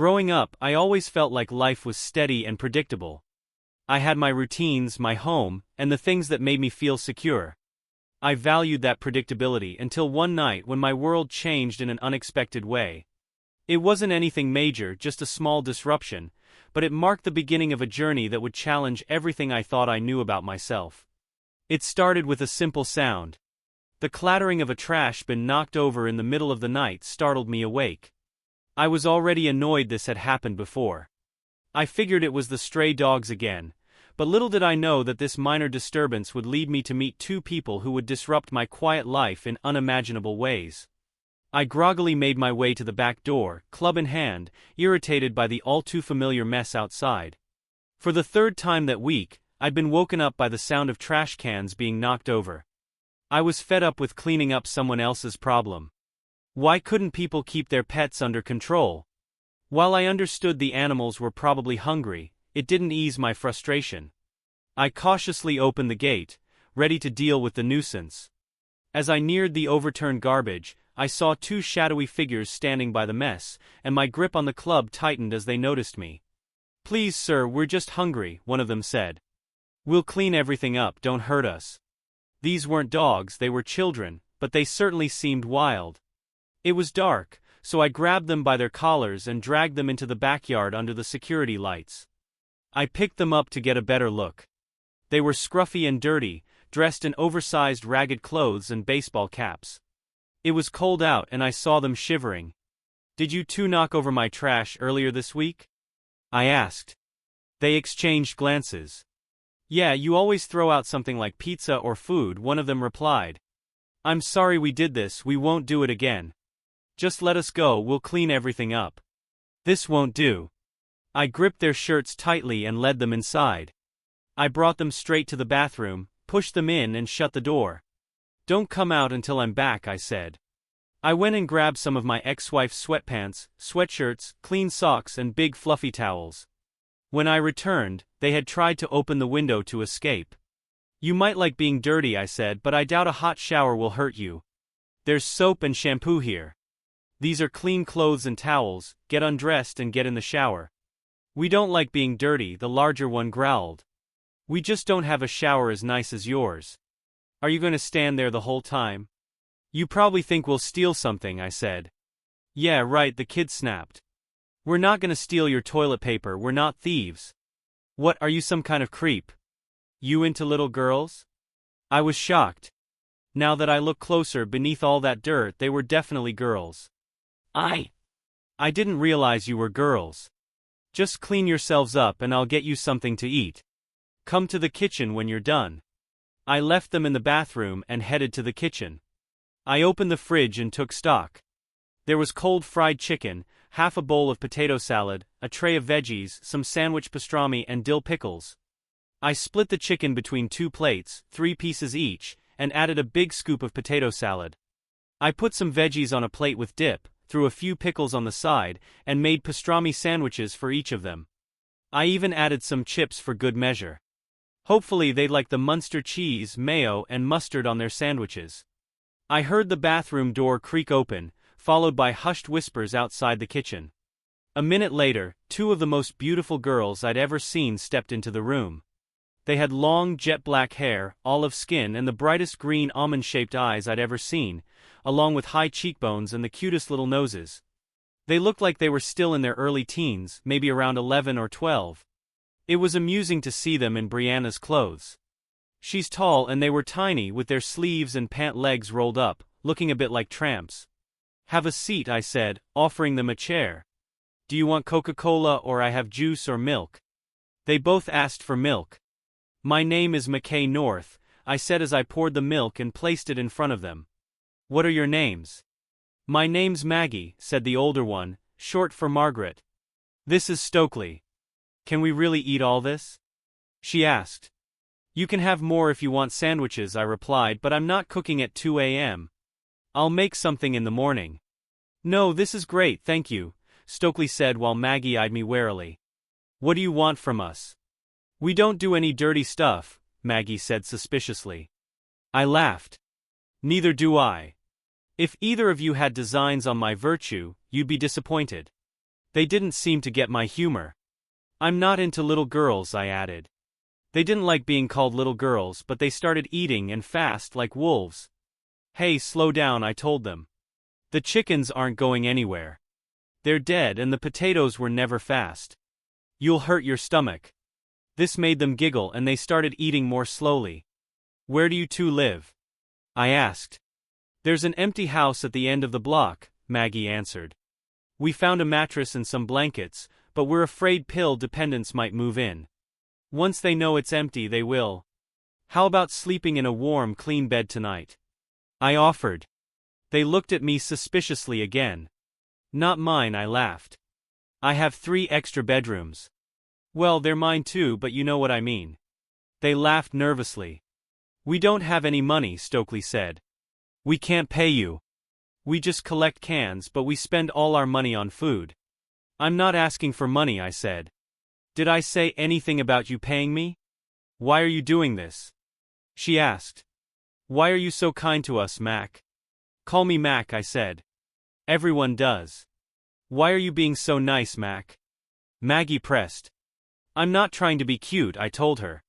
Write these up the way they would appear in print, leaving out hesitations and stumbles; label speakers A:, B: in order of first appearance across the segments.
A: Growing up, I always felt like life was steady and predictable. I had my routines, my home, and the things that made me feel secure. I valued that predictability until one night when my world changed in an unexpected way. It wasn't anything major, just a small disruption, but it marked the beginning of a journey that would challenge everything I thought I knew about myself. It started with a simple sound. The clattering of a trash bin knocked over in the middle of the night startled me awake. I was already annoyed this had happened before. I figured it was the stray dogs again, but little did I know that this minor disturbance would lead me to meet two people who would disrupt my quiet life in unimaginable ways. I groggily made my way to the back door, club in hand, irritated by the all-too-familiar mess outside. For the third time that week, I'd been woken up by the sound of trash cans being knocked over. I was fed up with cleaning up someone else's problem. Why couldn't people keep their pets under control? While I understood the animals were probably hungry, it didn't ease my frustration. I cautiously opened the gate, ready to deal with the nuisance. As I neared the overturned garbage, I saw two shadowy figures standing by the mess, and my grip on the club tightened as they noticed me. "Please sir, we're just hungry," one of them said. "We'll clean everything up, don't hurt us." These weren't dogs, they were children, but they certainly seemed wild. It was dark, so I grabbed them by their collars and dragged them into the backyard under the security lights. I picked them up to get a better look. They were scruffy and dirty, dressed in oversized ragged clothes and baseball caps. It was cold out and I saw them shivering. "Did you two knock over my trash earlier this week?" I asked. They exchanged glances. "Yeah, you always throw out something like pizza or food," one of them replied. "I'm sorry we did this, we won't do it again. Just let us go, we'll clean everything up." "This won't do." I gripped their shirts tightly and led them inside. I brought them straight to the bathroom, pushed them in and shut the door. "Don't come out until I'm back," I said. I went and grabbed some of my ex-wife's sweatpants, sweatshirts, clean socks and big fluffy towels. When I returned, they had tried to open the window to escape. "You might like being dirty," I said, "but I doubt a hot shower will hurt you. There's soap and shampoo here. These are clean clothes and towels, get undressed and get in the shower." "We don't like being dirty," the larger one growled. "We just don't have a shower as nice as yours. Are you going to stand there the whole time?" "You probably think we'll steal something," I said. "Yeah, right," the kid snapped. "We're not going to steal your toilet paper, we're not thieves." "What, are you some kind of creep? You into little girls?" I was shocked. Now that I look closer beneath all that dirt, they were definitely girls. I didn't realize you were girls. Just clean yourselves up and I'll get you something to eat. Come to the kitchen when you're done." I left them in the bathroom and headed to the kitchen. I opened the fridge and took stock. There was cold fried chicken, half a bowl of potato salad, a tray of veggies, some sandwich pastrami and dill pickles. I split the chicken between two plates, 3 pieces each, and added a big scoop of potato salad. I put some veggies on a plate with dip, threw a few pickles on the side, and made pastrami sandwiches for each of them. I even added some chips for good measure. Hopefully they'd like the Munster cheese, mayo, and mustard on their sandwiches. I heard the bathroom door creak open, followed by hushed whispers outside the kitchen. A minute later, 2 of the most beautiful girls I'd ever seen stepped into the room. They had long, jet-black hair, olive skin and the brightest green almond-shaped eyes I'd ever seen, along with high cheekbones and the cutest little noses. They looked like they were still in their early teens, maybe around 11 or 12. It was amusing to see them in Brianna's clothes. She's tall and they were tiny, with their sleeves and pant legs rolled up, looking a bit like tramps. "Have a seat," I said, offering them a chair. "Do you want Coca-Cola or I have juice or milk?" They both asked for milk. "My name is McKay North," I said as I poured the milk and placed it in front of them. "What are your names?" "My name's Maggie," said the older one, short for Margaret. "This is Stokely. Can we really eat all this?" she asked. "You can have more if you want sandwiches," I replied, "but I'm not cooking at 2 a.m. I'll make something in the morning." "No, this is great, thank you," Stokely said while Maggie eyed me warily. "What do you want from us?" "We don't do any dirty stuff," Maggie said suspiciously. I laughed. "Neither do I. If either of you had designs on my virtue, you'd be disappointed." They didn't seem to get my humor. I'm not into little girls, I added. They didn't like being called little girls, but they started eating and fast like wolves. Hey, slow down, I told them. The chickens aren't going anywhere. They're dead and the potatoes were never fast. You'll hurt your stomach. This made them giggle and they started eating more slowly. Where do you two live? I asked. There's an empty house at the end of the block, Maggie answered. We found a mattress and some blankets, but we're afraid pill dependents might move in. Once they know it's empty, they will. How about sleeping in a warm, clean bed tonight? I offered. They looked at me suspiciously again. Not mine, I laughed. I have 3 extra bedrooms. Well, they're mine too, but you know what I mean. They laughed nervously. We don't have any money, Stokely said. We can't pay you. We just collect cans, but we spend all our money on food. I'm not asking for money, I said. Did I say anything about you paying me? Why are you doing this? She asked. Why are you so kind to us, Mac? Call me Mac, I said. Everyone does. Why are you being so nice, Mac? Maggie pressed. I'm not trying to be cute, I told her.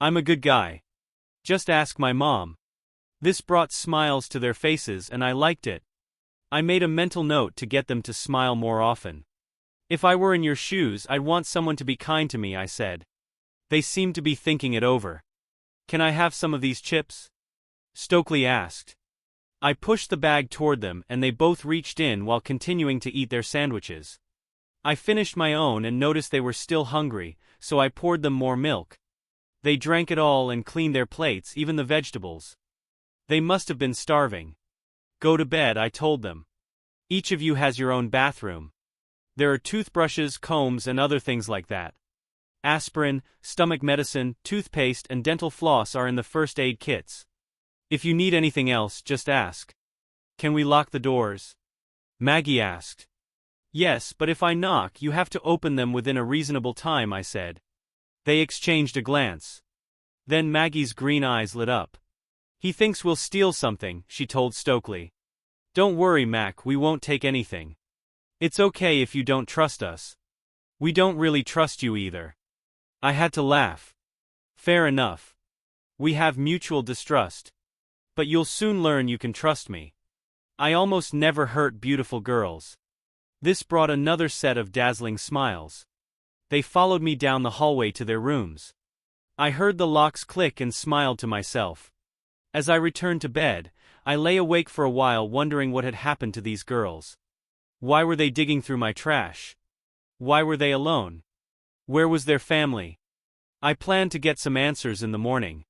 A: I'm a good guy. Just ask my mom. This brought smiles to their faces and I liked it. I made a mental note to get them to smile more often. If I were in your shoes, I'd want someone to be kind to me, I said. They seemed to be thinking it over. Can I have some of these chips? Stokely asked. I pushed the bag toward them and they both reached in while continuing to eat their sandwiches. I finished my own and noticed they were still hungry, so I poured them more milk. They drank it all and cleaned their plates, even the vegetables. They must have been starving. Go to bed, I told them. Each of you has your own bathroom. There are toothbrushes, combs, and other things like that. Aspirin, stomach medicine, toothpaste, and dental floss are in the first aid kits. If you need anything else, just ask. Can we lock the doors? Maggie asked. Yes, but if I knock, you have to open them within a reasonable time, I said. They exchanged a glance. Then Maggie's green eyes lit up. He thinks we'll steal something, she told Stokely. Don't worry, Mac, we won't take anything. It's okay if you don't trust us. We don't really trust you either. I had to laugh. Fair enough. We have mutual distrust. But you'll soon learn you can trust me. I almost never hurt beautiful girls. This brought another set of dazzling smiles. They followed me down the hallway to their rooms. I heard the locks click and smiled to myself. As I returned to bed, I lay awake for a while wondering what had happened to these girls. Why were they digging through my trash? Why were they alone? Where was their family? I planned to get some answers in the morning.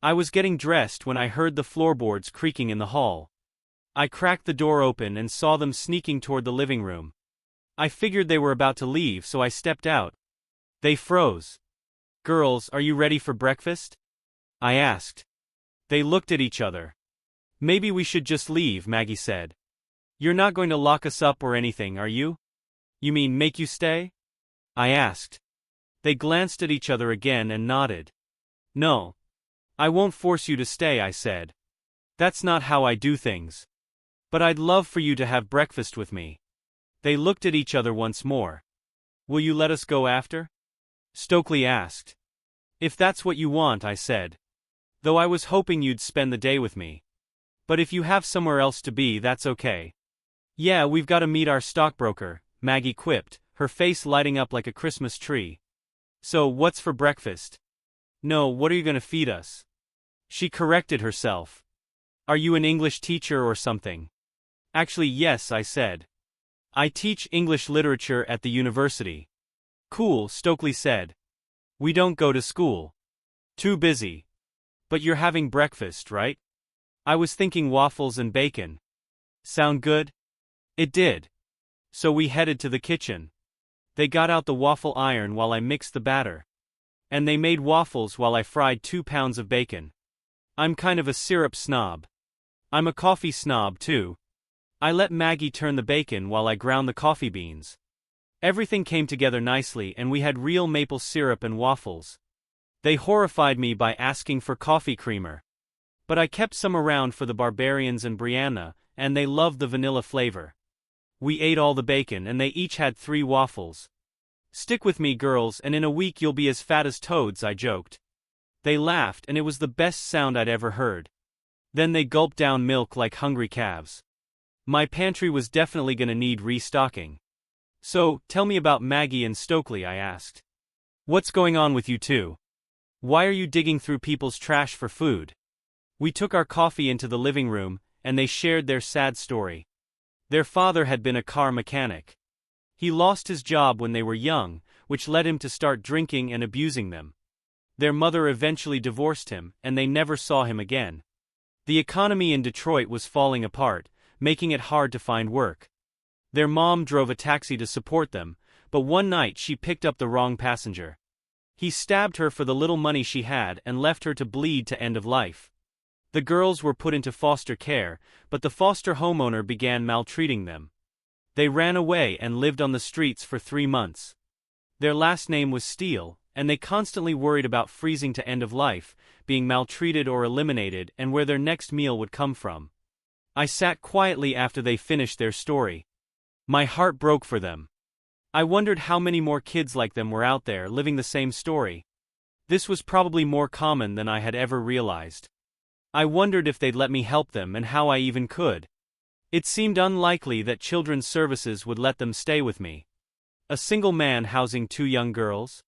A: I was getting dressed when I heard the floorboards creaking in the hall. I cracked the door open and saw them sneaking toward the living room. I figured they were about to leave, so I stepped out. They froze. Girls, are you ready for breakfast? I asked. They looked at each other. Maybe we should just leave, Maggie said. You're not going to lock us up or anything, are you? You mean make you stay? I asked. They glanced at each other again and nodded. No. I won't force you to stay, I said. That's not how I do things. But I'd love for you to have breakfast with me. They looked at each other once more. Will you let us go after? Stokely asked. If that's what you want, I said. Though I was hoping you'd spend the day with me. But if you have somewhere else to be, that's okay. Yeah, we've got to meet our stockbroker, Maggie quipped, her face lighting up like a Christmas tree. So, what's for breakfast? No, what are you going to feed us? She corrected herself. Are you an English teacher or something? Actually, yes, I said. I teach English literature at the university. Cool, Stokely said. We don't go to school. Too busy. But you're having breakfast, right? I was thinking waffles and bacon. Sound good? It did. So we headed to the kitchen. They got out the waffle iron while I mixed the batter. And they made waffles while I fried 2 pounds of bacon. I'm kind of a syrup snob. I'm a coffee snob too. I let Maggie turn the bacon while I ground the coffee beans. Everything came together nicely and we had real maple syrup and waffles. They horrified me by asking for coffee creamer. But I kept some around for the barbarians and Brianna, and they loved the vanilla flavor. We ate all the bacon and they each had 3 waffles. Stick with me, girls, and in a week you'll be as fat as toads, I joked. They laughed and it was the best sound I'd ever heard. Then they gulped down milk like hungry calves. My pantry was definitely gonna need restocking. So, tell me about Maggie and Stokely, I asked. What's going on with you two? Why are you digging through people's trash for food? We took our coffee into the living room, and they shared their sad story. Their father had been a car mechanic. He lost his job when they were young, which led him to start drinking and abusing them. Their mother eventually divorced him, and they never saw him again. The economy in Detroit was falling apart, making it hard to find work. Their mom drove a taxi to support them, but one night she picked up the wrong passenger. He stabbed her for the little money she had and left her to bleed to end of life. The girls were put into foster care, but the foster homeowner began maltreating them. They ran away and lived on the streets for 3 months. Their last name was Steele, and they constantly worried about freezing to end of life, being maltreated or eliminated, and where their next meal would come from. I sat quietly after they finished their story. My heart broke for them. I wondered how many more kids like them were out there living the same story. This was probably more common than I had ever realized. I wondered if they'd let me help them and how I even could. It seemed unlikely that children's services would let them stay with me. A single man housing 2 young girls?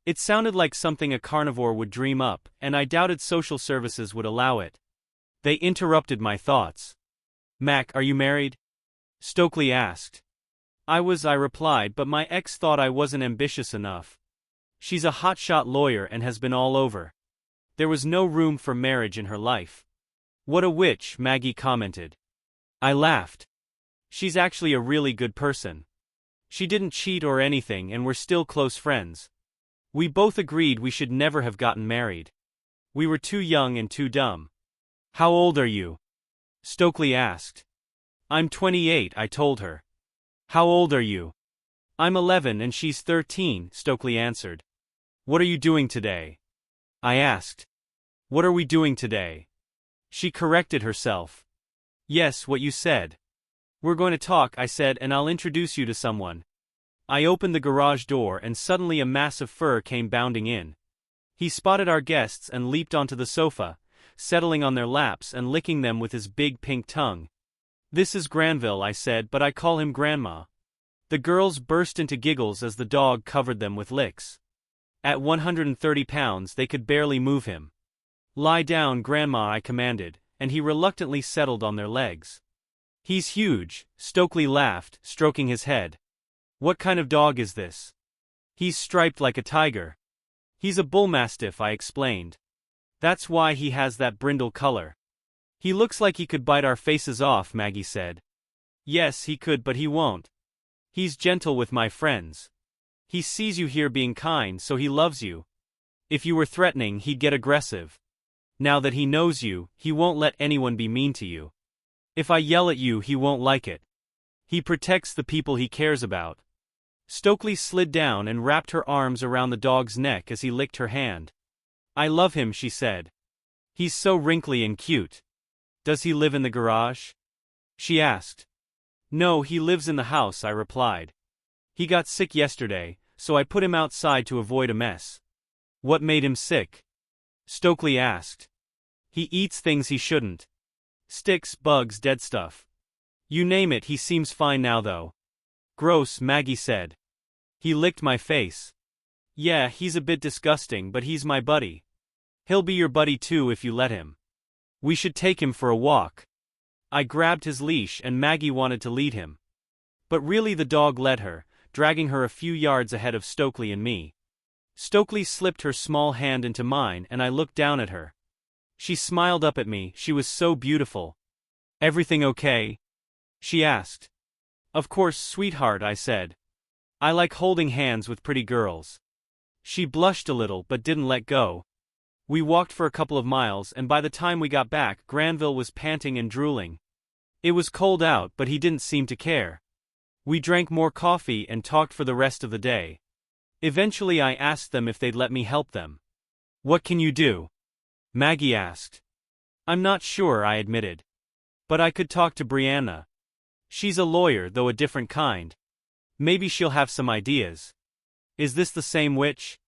A: It sounded like something a carnivore would dream up, and I doubted social services would allow it. They interrupted my thoughts. Mac, are you married? Stokely asked. I replied, but my ex thought I wasn't ambitious enough. She's a hotshot lawyer and has been all over. There was no room for marriage in her life. What a witch, Maggie commented. I laughed. She's actually a really good person. She didn't cheat or anything and we're still close friends. We both agreed we should never have gotten married. We were too young and too dumb. How old are you? Stokely asked. I'm 28, I told her. How old are you? I'm 11 and she's 13, Stokely answered. What are you doing today? I asked. What are we doing today? She corrected herself. Yes, what you said. We're going to talk, I said, and I'll introduce you to someone. I opened the garage door and suddenly a mass of fur came bounding in. He spotted our guests and leaped onto the sofa, settling on their laps and licking them with his big pink tongue. This is Granville, I said, but I call him Grandma. The girls burst into giggles as the dog covered them with licks. At 130 pounds they could barely move him. Lie down, Grandma, I commanded, and he reluctantly settled on their legs. He's huge, Stokely laughed, stroking his head. What kind of dog is this? He's striped like a tiger. He's a bull mastiff, I explained. That's why he has that brindle color. He looks like he could bite our faces off, Maggie said. Yes, he could, but he won't. He's gentle with my friends. He sees you here being kind, so he loves you. If you were threatening, he'd get aggressive. Now that he knows you, he won't let anyone be mean to you. If I yell at you, he won't like it. He protects the people he cares about. Stokely slid down and wrapped her arms around the dog's neck as he licked her hand. I love him, she said. He's so wrinkly and cute. Does he live in the garage? She asked. No, he lives in the house, I replied. He got sick yesterday, so I put him outside to avoid a mess. What made him sick? Stokely asked. He eats things he shouldn't. Sticks, bugs, dead stuff. You name it, he seems fine now though. Gross, Maggie said. He licked my face. Yeah, he's a bit disgusting, but he's my buddy. He'll be your buddy too if you let him. We should take him for a walk. I grabbed his leash and Maggie wanted to lead him. But really the dog led her, dragging her a few yards ahead of Stokely and me. Stokely slipped her small hand into mine and I looked down at her. She smiled up at me, she was so beautiful. Everything okay? She asked. Of course, sweetheart, I said. I like holding hands with pretty girls. She blushed a little but didn't let go. We walked for a couple of miles and by the time we got back, Granville was panting and drooling. It was cold out but he didn't seem to care. We drank more coffee and talked for the rest of the day. Eventually I asked them if they'd let me help them. What can you do? Maggie asked. I'm not sure, I admitted. But I could talk to Brianna. She's a lawyer, though a different kind. Maybe she'll have some ideas. Is this the same witch?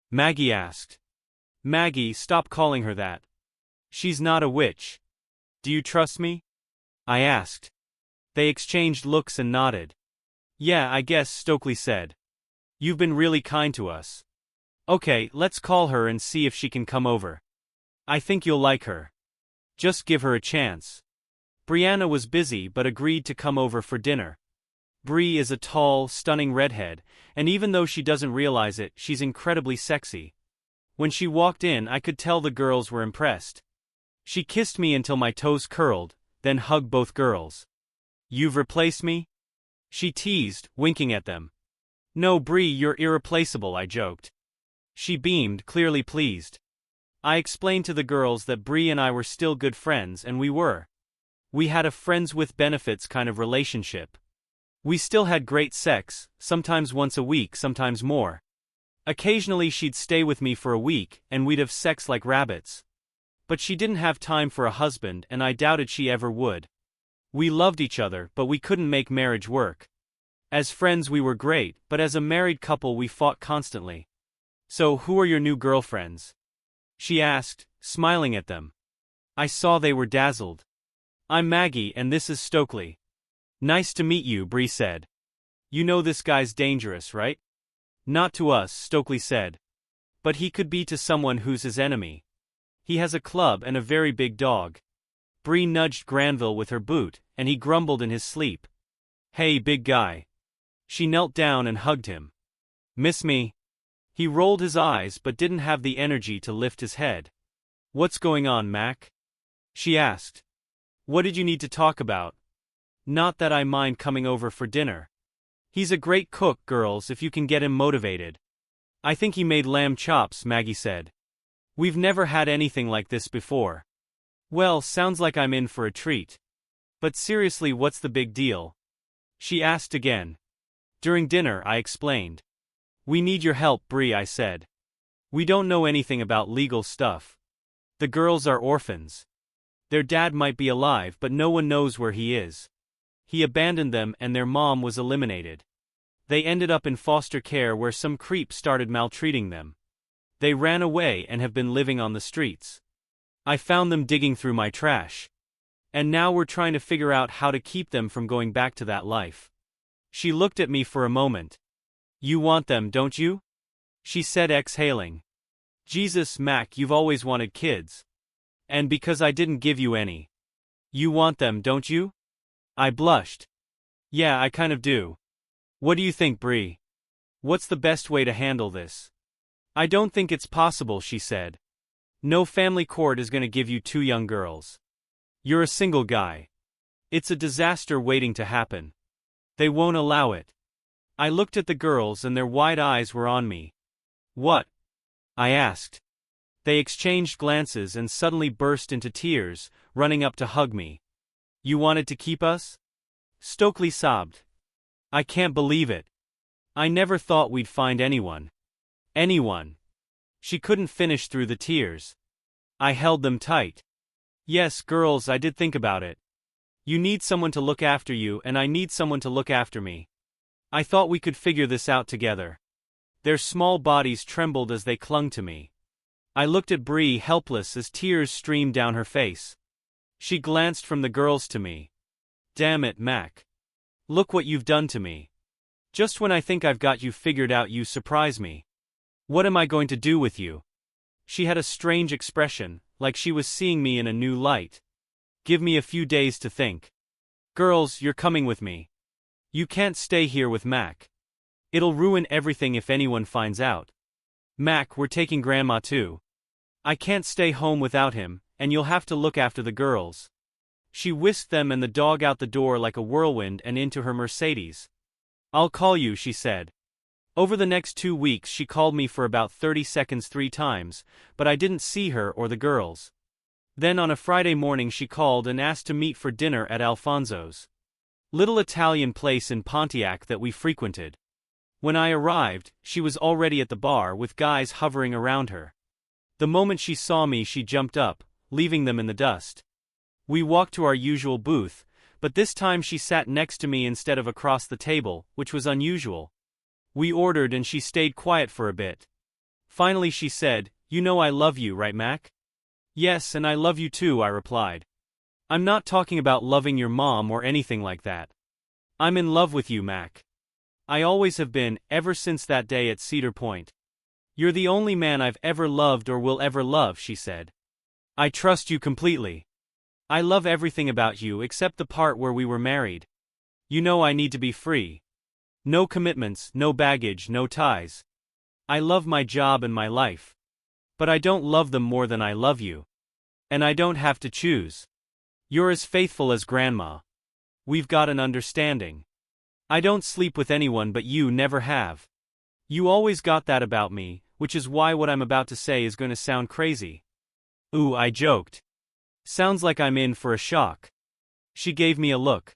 A: Maggie asked. Maggie, stop calling her that. She's not a witch. Do you trust me? I asked. They exchanged looks and nodded. Yeah, I guess, Stokely said. You've been really kind to us. Okay, let's call her and see if she can come over. I think you'll like her. Just give her a chance. Brianna was busy but agreed to come over for dinner. Bree is a tall, stunning redhead, and even though she doesn't realize it, she's incredibly sexy. When she walked in, I could tell the girls were impressed. She kissed me until my toes curled, then hugged both girls. You've replaced me? She teased, winking at them. No, Bree, you're irreplaceable, I joked. She beamed, clearly pleased. I explained to the girls that Bree and I were still good friends, and we were. We had a friends with benefits kind of relationship. We still had great sex, sometimes once a week, sometimes more. Occasionally she'd stay with me for a week, and we'd have sex like rabbits. But she didn't have time for a husband, and I doubted she ever would. We loved each other, but we couldn't make marriage work. As friends we were great, but as a married couple we fought constantly. So, who are your new girlfriends? She asked, smiling at them. I saw they were dazzled. I'm Maggie and this is Stokely. Nice to meet you, Bree said. You know this guy's dangerous, right? Not to us, Stokely said. But he could be to someone who's his enemy. He has a club and a very big dog. Bree nudged Granville with her boot, and he grumbled in his sleep. Hey, big guy. She knelt down and hugged him. Miss me? He rolled his eyes but didn't have the energy to lift his head. What's going on, Mac? She asked. What did you need to talk about? Not that I mind coming over for dinner. He's a great cook, girls, if you can get him motivated. I think he made lamb chops, Maggie said. We've never had anything like this before. Well, sounds like I'm in for a treat. But seriously, what's the big deal? She asked again. During dinner, I explained. We need your help, Bree, I said. We don't know anything about legal stuff. The girls are orphans. Their dad might be alive, but no one knows where he is. He abandoned them and their mom was eliminated. They ended up in foster care where some creep started maltreating them. They ran away and have been living on the streets. I found them digging through my trash. And now we're trying to figure out how to keep them from going back to that life. She looked at me for a moment. You want them, don't you? She said, exhaling. Jesus, Mac, you've always wanted kids. And because I didn't give you any. You want them, don't you? I blushed. Yeah, I kind of do. What do you think, Bree? What's the best way to handle this? I don't think it's possible, she said. No family court is going to give you two young girls. You're a single guy. It's a disaster waiting to happen. They won't allow it. I looked at the girls and their wide eyes were on me. What? I asked. They exchanged glances and suddenly burst into tears, running up to hug me. You wanted to keep us? Stokely sobbed. I can't believe it. I never thought we'd find anyone. Anyone. She couldn't finish through the tears. I held them tight. Yes, girls, I did think about it. You need someone to look after you and I need someone to look after me. I thought we could figure this out together. Their small bodies trembled as they clung to me. I looked at Bree, helpless as tears streamed down her face. She glanced from the girls to me. Damn it, Mac. Look what you've done to me. Just when I think I've got you figured out, you surprise me. What am I going to do with you? She had a strange expression, like she was seeing me in a new light. Give me a few days to think. Girls, you're coming with me. You can't stay here with Mac. It'll ruin everything if anyone finds out. Mac, we're taking Grandma too. I can't stay home without him, and you'll have to look after the girls. She whisked them and the dog out the door like a whirlwind and into her Mercedes. I'll call you, she said. Over the next 2 weeks she called me for about 30 seconds 3 times, but I didn't see her or the girls. Then on a Friday morning she called and asked to meet for dinner at Alfonso's little Italian place in Pontiac that we frequented. When I arrived, she was already at the bar with guys hovering around her. The moment she saw me she jumped up, leaving them in the dust. We walked to our usual booth, But this time she sat next to me instead of across the table, which was unusual. We ordered and she stayed quiet for a bit. Finally she said, "You know I love you, right, Mac?" "Yes, and I love you too," I replied. "I'm not talking about loving your mom or anything like that. I'm in love with you, Mac. I always have been, ever since that day at Cedar Point. You're the only man I've ever loved or will ever love," she said. "I trust you completely. I love everything about you except the part where we were married. You know I need to be free. No commitments, no baggage, no ties. I love my job and my life. But I don't love them more than I love you. And I don't have to choose. You're as faithful as Grandma. We've got an understanding. I don't sleep with anyone but you never have. You always got that about me, which is why what I'm about to say is going to sound crazy." "Ooh," I joked. "Sounds like I'm in for a shock." She gave me a look.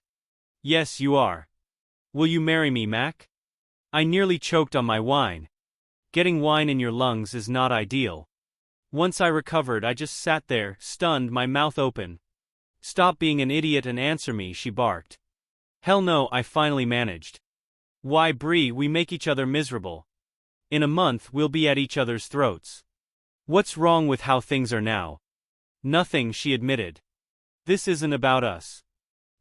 A: "Yes, you are. Will you marry me, Mac?" I nearly choked on my wine. Getting wine in your lungs is not ideal. Once I recovered, I just sat there, stunned, my mouth open. "Stop being an idiot and answer me," she barked. "Hell no," I finally managed. "Why, Bree, we make each other miserable. In a month we'll be at each other's throats. What's wrong with how things are now?" "Nothing," she admitted. "This isn't about us.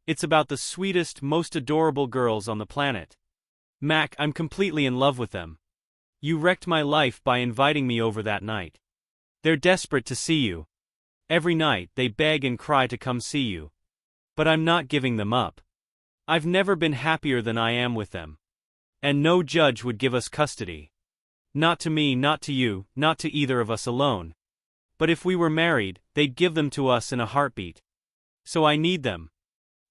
A: It's about the sweetest, most adorable girls on the planet. Mac, I'm completely in love with them. You wrecked my life by inviting me over that night. They're desperate to see you. Every night they beg and cry to come see you. But I'm not giving them up. I've never been happier than I am with them. And no judge would give us custody. Not to me, not to you, not to either of us alone. But if we were married, they'd give them to us in a heartbeat. So I need them.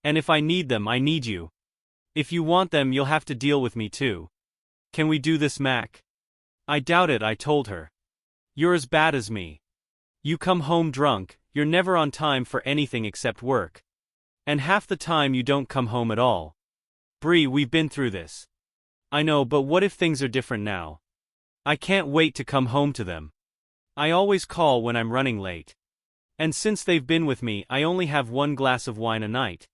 A: And if I need them, I need you. If you want them, you'll have to deal with me too. Can we do this, Mac?" "I doubt it," I told her. "You're as bad as me. You come home drunk, you're never on time for anything except work. And half the time you don't come home at all. Bree, we've been through this. I know, but what if things are different now? I can't wait to come home to them. I always call when I'm running late. And since they've been with me, I only have 1 glass of wine a night.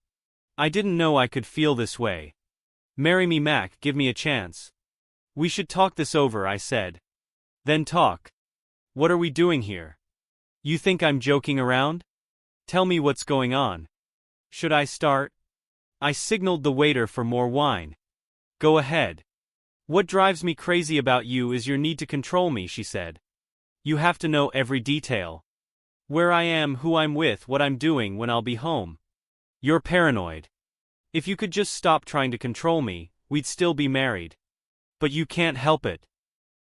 A: I didn't know I could feel this way. Marry me, Mac, give me a chance." "We should talk this over," I said. "Then talk. What are we doing here? You think I'm joking around? Tell me what's going on. Should I start?" I signaled the waiter for more wine. "Go ahead. What drives me crazy about you is your need to control me," she said. "You have to know every detail. Where I am, who I'm with, what I'm doing, when I'll be home. You're paranoid. If you could just stop trying to control me, we'd still be married. But you can't help it.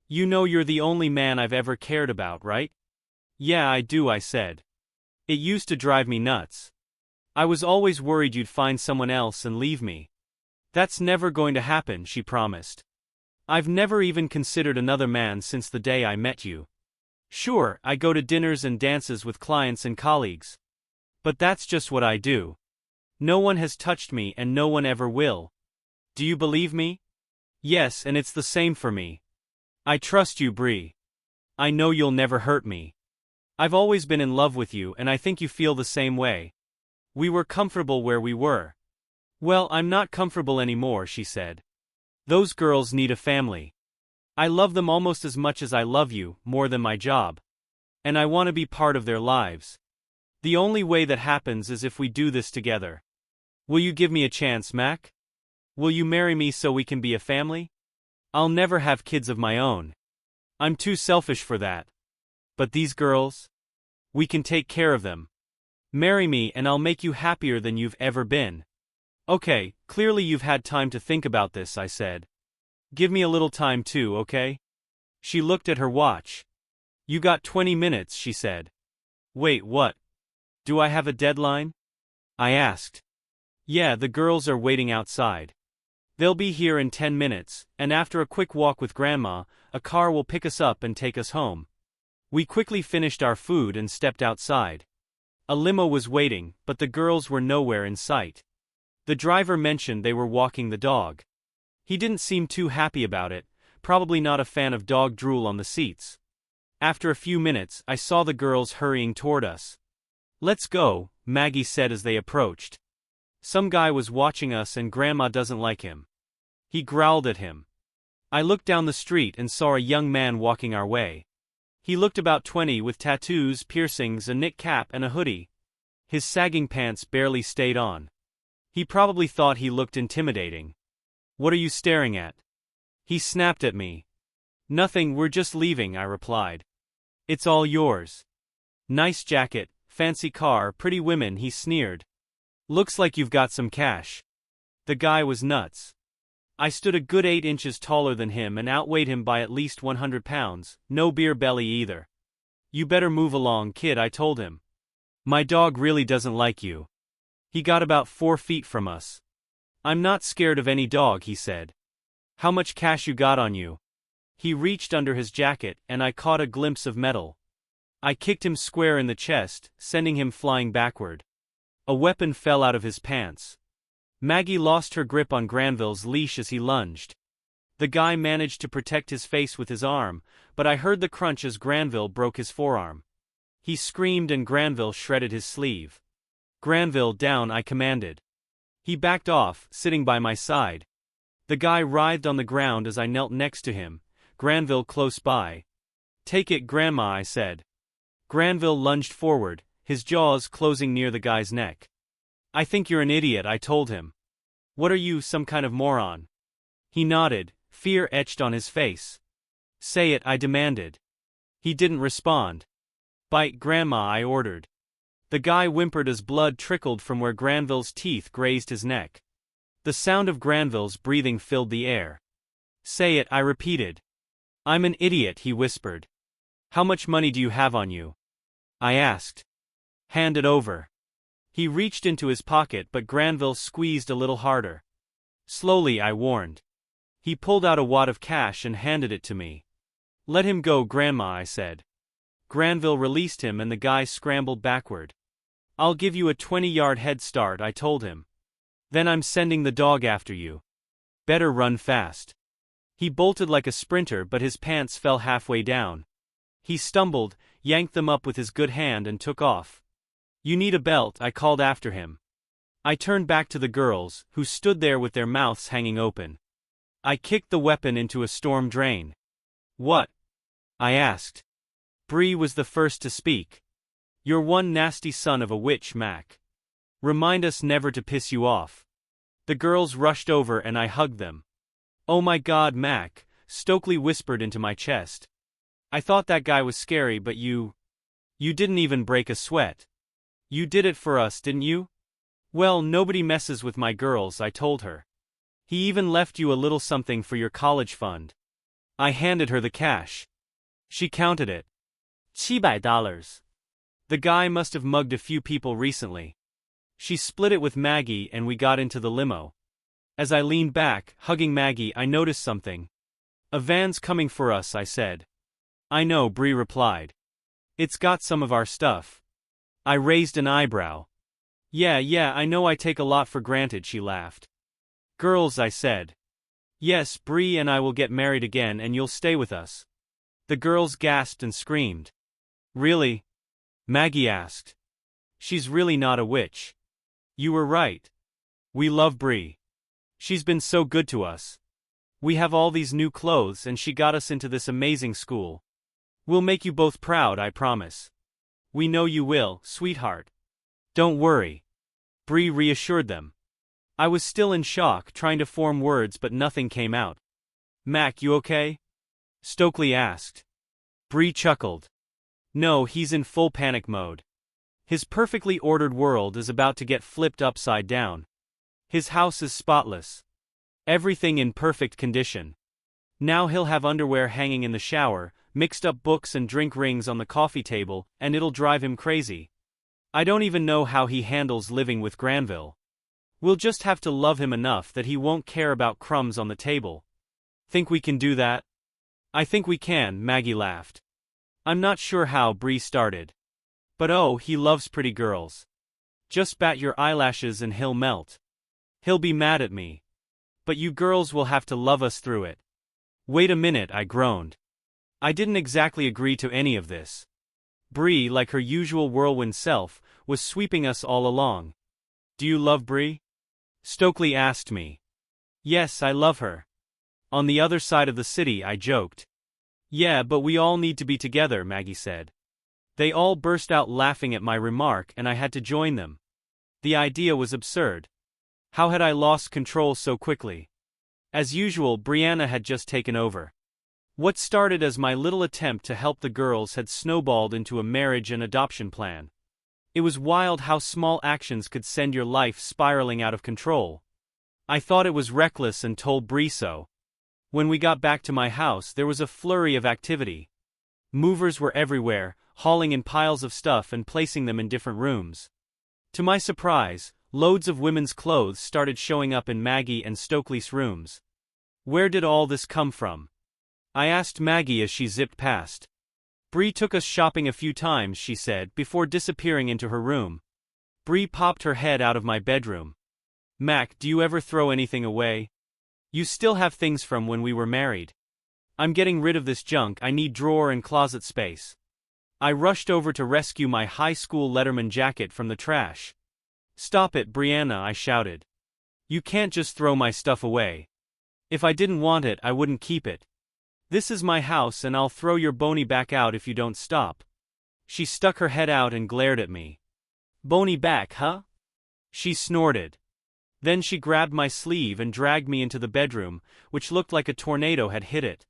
A: You know you're the only man I've ever cared about, right?" "Yeah, I do," I said. "It used to drive me nuts. I was always worried you'd find someone else and leave me." "That's never going to happen," she promised. "I've never even considered another man since the day I met you. Sure, I go to dinners and dances with clients and colleagues. But that's just what I do. No one has touched me and no one ever will. Do you believe me?" "Yes, and it's the same for me. I trust you, Bree. I know you'll never hurt me. I've always been in love with you and I think you feel the same way. We were comfortable where we were." "Well, I'm not comfortable anymore," she said. "Those girls need a family. I love them almost as much as I love you, more than my job. And I want to be part of their lives. The only way that happens is if we do this together. Will you give me a chance, Mac? Will you marry me so we can be a family? I'll never have kids of my own. I'm too selfish for that. But these girls? We can take care of them. Marry me and I'll make you happier than you've ever been." "Okay, clearly you've had time to think about this," I said. "Give me a little time too, okay?" She looked at her watch. "You got 20 minutes, she said. "Wait, what? Do I have a deadline?" I asked. "Yeah, the girls are waiting outside. They'll be here in 10 minutes, and after a quick walk with Grandma, a car will pick us up and take us home." We quickly finished our food and stepped outside. A limo was waiting, but the girls were nowhere in sight. The driver mentioned they were walking the dog. He didn't seem too happy about it, probably not a fan of dog drool on the seats. After a few minutes, I saw the girls hurrying toward us. "Let's go," Maggie said as they approached. Some guy was watching us and Grandma doesn't like him. He growled at him. I looked down the street and saw a young man walking our way. He looked about 20 with tattoos, piercings, a knit cap and a hoodie. His sagging pants barely stayed on. He probably thought he looked intimidating. "What are you staring at?" he snapped at me. "Nothing, we're just leaving," I replied. "It's all yours." "Nice jacket, fancy car, pretty women," he sneered. "Looks like you've got some cash." The guy was nuts. I stood a good 8 inches taller than him and outweighed him by at least 100 pounds, no beer belly either. "You better move along, kid," I told him. "My dog really doesn't like you." He got about 4 feet from us. "I'm not scared of any dog," he said. "How much cash you got on you?" He reached under his jacket and I caught a glimpse of metal. I kicked him square in the chest, sending him flying backward. A weapon fell out of his pants. Maggie lost her grip on Granville's leash as he lunged. The guy managed to protect his face with his arm, but I heard the crunch as Granville broke his forearm. He screamed and Granville shredded his sleeve. "Granville, down," I commanded. He backed off, sitting by my side. The guy writhed on the ground as I knelt next to him, Granville close by. "Take it, Grandma," I said. Granville lunged forward, his jaws closing near the guy's neck. "I think you're an idiot," I told him. "What are you, some kind of moron?" He nodded, fear etched on his face. "Say it," I demanded. He didn't respond. "Bite, Grandma," I ordered. The guy whimpered as blood trickled from where Granville's teeth grazed his neck. The sound of Granville's breathing filled the air. "Say it," I repeated. "I'm an idiot," he whispered. "How much money do you have on you?" I asked. "Hand it over." He reached into his pocket but Granville squeezed a little harder. "Slowly," I warned. He pulled out a wad of cash and handed it to me. "Let him go, Grandma," I said. Granville released him and the guy scrambled backward. "I'll give you a 20-yard head start," I told him. "Then I'm sending the dog after you. Better run fast." He bolted like a sprinter but his pants fell halfway down. He stumbled, yanked them up with his good hand and took off. "You need a belt," I called after him. I turned back to the girls, who stood there with their mouths hanging open. I kicked the weapon into a storm drain. "What?" I asked. Bree was the first to speak. "You're one nasty son of a witch, Mac. Remind us never to piss you off." The girls rushed over and I hugged them. "Oh my God, Mac," Stokely whispered into my chest. "I thought that guy was scary but you didn't even break a sweat. You did it for us, didn't you?" "Well, nobody messes with my girls," I told her. "He even left you a little something for your college fund." I handed her the cash. She counted it. $700. The guy must have mugged a few people recently. She split it with Maggie and we got into the limo. As I leaned back, hugging Maggie, I noticed something. "A van's coming for us," I said. "I know," Bree replied. "It's got some of our stuff." I raised an eyebrow. Yeah, I know I take a lot for granted," she laughed. "Girls," I said. "Yes, Bree and I will get married again and you'll stay with us." The girls gasped and screamed. "Really?" Maggie asked. "She's really not a witch." "You were right. We love Bree. She's been so good to us. We have all these new clothes and she got us into this amazing school. We'll make you both proud, I promise." "We know you will, sweetheart. Don't worry." Bree reassured them. I was still in shock, trying to form words but nothing came out. "Mac, you okay?" Stokely asked. Bree chuckled. "No, he's in full panic mode. His perfectly ordered world is about to get flipped upside down. His house is spotless. Everything in perfect condition. Now he'll have underwear hanging in the shower, mixed up books and drink rings on the coffee table, and it'll drive him crazy. I don't even know how he handles living with Granville. We'll just have to love him enough that he won't care about crumbs on the table." "Think we can do that?" "I think we can," Maggie laughed. "I'm not sure how," Bree started. "But oh, he loves pretty girls. Just bat your eyelashes and he'll melt. He'll be mad at me. But you girls will have to love us through it." "Wait a minute," I groaned. I didn't exactly agree to any of this. Bree, like her usual whirlwind self, was sweeping us all along. "Do you love Bree?" Stokely asked me. Yes, I love her. On the other side of the city, I joked. Yeah, but we all need to be together, Maggie said. They all burst out laughing at my remark and I had to join them. The idea was absurd. How had I lost control so quickly? As usual, Brianna had just taken over. What started as my little attempt to help the girls had snowballed into a marriage and adoption plan. It was wild how small actions could send your life spiraling out of control. I thought it was reckless and told Bree so. When we got back to my house, there was a flurry of activity. Movers were everywhere, hauling in piles of stuff and placing them in different rooms. To my surprise, loads of women's clothes started showing up in Maggie and Stokely's rooms. Where did all this come from? I asked Maggie as she zipped past. Bree took us shopping a few times, she said, before disappearing into her room. Bree popped her head out of my bedroom. Mac, do you ever throw anything away? You still have things from when we were married. I'm getting rid of this junk, I need drawer and closet space. I rushed over to rescue my high school Letterman jacket from the trash. Stop it, Brianna, I shouted. You can't just throw my stuff away. If I didn't want it, I wouldn't keep it. This is my house and I'll throw your Boney back out if you don't stop. She stuck her head out and glared at me. Boney back, huh? She snorted. Then she grabbed my sleeve and dragged me into the bedroom, which looked like a tornado had hit it.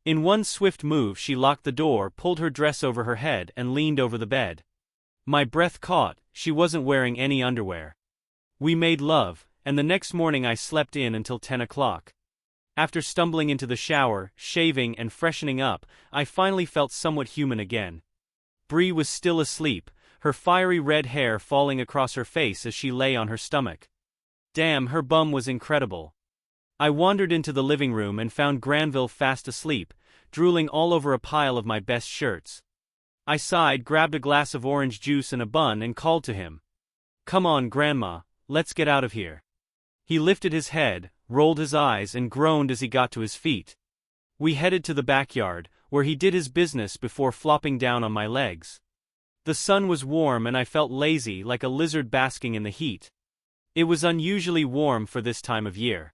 A: In one swift move she locked the door, pulled her dress over her head and leaned over the bed. My breath caught, she wasn't wearing any underwear. We made love, and the next morning I slept in until 10 o'clock. After stumbling into the shower, shaving and freshening up, I finally felt somewhat human again. Bree was still asleep, her fiery red hair falling across her face as she lay on her stomach. Damn, her bum was incredible. I wandered into the living room and found Granville fast asleep, drooling all over a pile of my best shirts. I sighed, grabbed a glass of orange juice and a bun and called to him. Come on, Grandma, let's get out of here. He lifted his head, rolled his eyes and groaned as he got to his feet. We headed to the backyard, where he did his business before flopping down on my legs. The sun was warm and I felt lazy like a lizard basking in the heat. It was unusually warm for this time of year.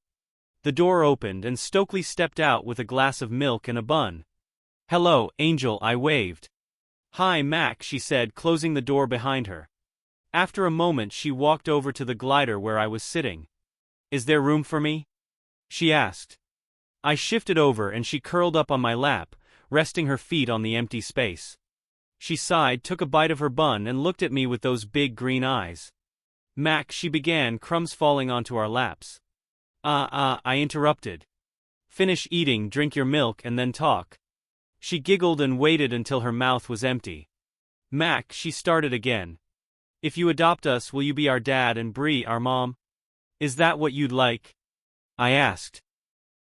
A: The door opened and Stokely stepped out with a glass of milk and a bun. Hello, Angel, I waved. Hi, Mac, she said, closing the door behind her. After a moment she walked over to the glider where I was sitting. Is there room for me? She asked. I shifted over and she curled up on my lap, resting her feet on the empty space. She sighed, took a bite of her bun and looked at me with those big green eyes. Mac, she began, crumbs falling onto our laps. I interrupted. Finish eating, drink your milk and then talk. She giggled and waited until her mouth was empty. Mac, she started again. If you adopt us, will you be our dad and Bree our mom? Is that what you'd like? I asked.